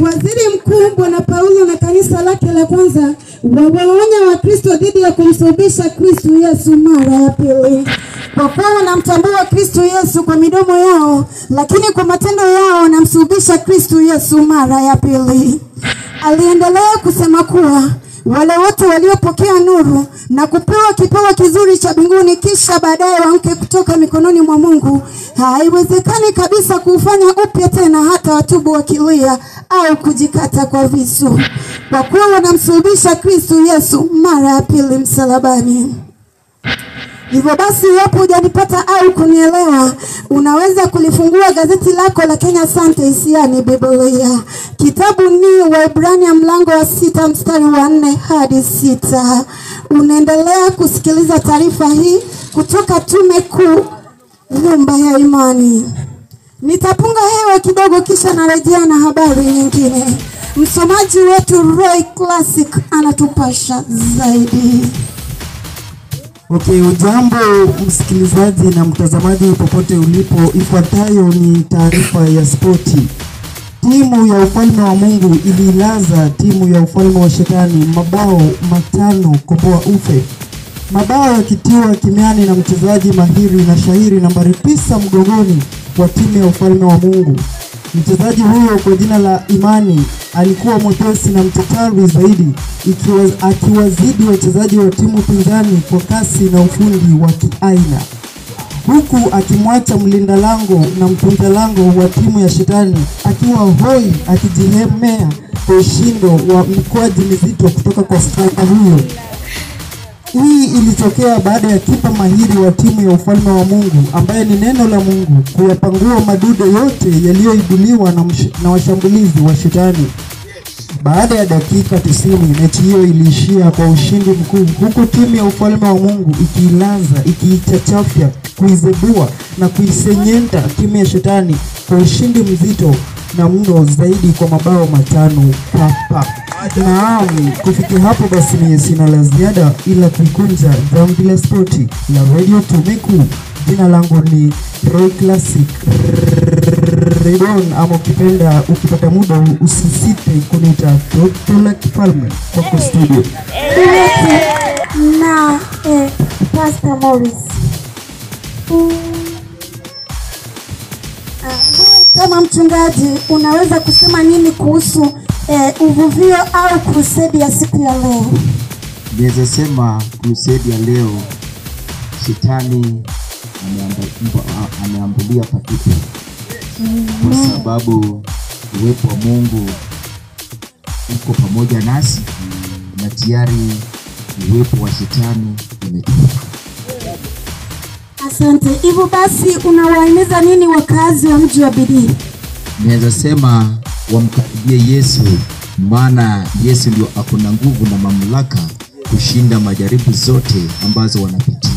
Waziri Mkuu Bwana Paulo na kanisa lake la kwanza wawaonya Wakristo dhidi ya kumsulubisha Kristo Yesu mara ya pili. Kwa kuwa wanamtambua Kristo Yesu kwa midomo yao, lakini kwa matendo yao wanamsulubisha Kristo Yesu mara ya pili. Aliendelea kusema kuwa wale wote waliopokea nuru na kupewa kipawa kizuri cha mbinguni kisha baadaye waamke kutoka mikononi mwa Mungu, haiwezekani kabisa kufanya upya tena hata watubu wakilia au kujikata kwa visu, kwa kuwa wanamsulubisha Kristo Yesu mara ya pili msalabani. Hivyo basi, hapo hujanipata au kunielewa, unaweza kulifungua gazeti lako la Kenya Sundays, yani Biblia. Kitabu ni Waebrania mlango wa 6 mstari wa 4 hadi 6. Unaendelea kusikiliza taarifa hii kutoka Tume Kuu Nyumba ya Imani. Nitapunga hewa kidogo kisha narejea na habari nyingine. Msomaji wetu Roy Classic anatupasha zaidi. Okay, ujambo msikilizaji na mtazamaji popote ulipo. Ifuatayo ni taarifa ya spoti. Timu ya ufalme wa Mungu ililaza timu ya ufalme wa shetani mabao 5 kwa ufe. Mabao yakitiwa kimiani na mchezaji mahiri na shahiri nambari 9 mgongoni wa timu ya ufalme wa Mungu. Mchezaji huyo kwa jina la Imani alikuwa mwepesi na mchachari zaidi, akiwazidi wachezaji wa timu pinzani kwa kasi na ufundi wa kiaina, huku akimwacha mlinda lango na mtunza lango wa timu ya shetani akiwa hoi akijihemea kwa ushindo wa mikwaji mizito kutoka kwa striker huyo. Hii ilitokea baada ya kipa mahiri wa timu ya ufalme wa Mungu, ambaye ni neno la Mungu, kuyapangua madude yote yaliyoibuliwa na washambulizi wa shetani. Baada ya dakika 90, mechi hiyo iliishia kwa ushindi mkuu, huku timu ya ufalme wa Mungu ikiilaza, ikiichachafya, kuizebua na kuisenyenta timu ya shetani kwa ushindi mzito na mno zaidi kwa mabao 5 papa. Naam, kufikia hapo basi ni sina la ziada ila kuikunja jamvi la spoti la Radio Tume Kuu. Jina langu ni Roy Classic Redon, ama ukipata muda usisite kunita Dr. Kifalme kwa studio. Na Pastor Morris. Kama mchungaji unaweza kusema nini kuhusu uvuvio au crusade ya siku ya leo? Naweza sema crusade ya leo shetani ameambulia patupu, kwa sababu uwepo wa Mungu uko pamoja nasi na tayari uwepo wa shetani umetoweka. Asante. Hivyo basi unawahimiza nini wakazi wa mji wa Bidii? Naweza sema wamkaribie Yesu, maana Yesu ndio akona nguvu na mamlaka kushinda majaribu zote ambazo wanapitia.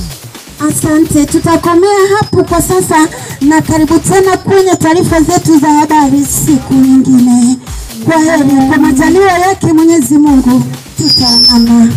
Asante. Tutakomea hapo kwa sasa na karibu tena kwenye taarifa zetu za habari siku nyingine. Kwa heri, kwa majaliwa yake Mwenyezi Mungu tutaonana.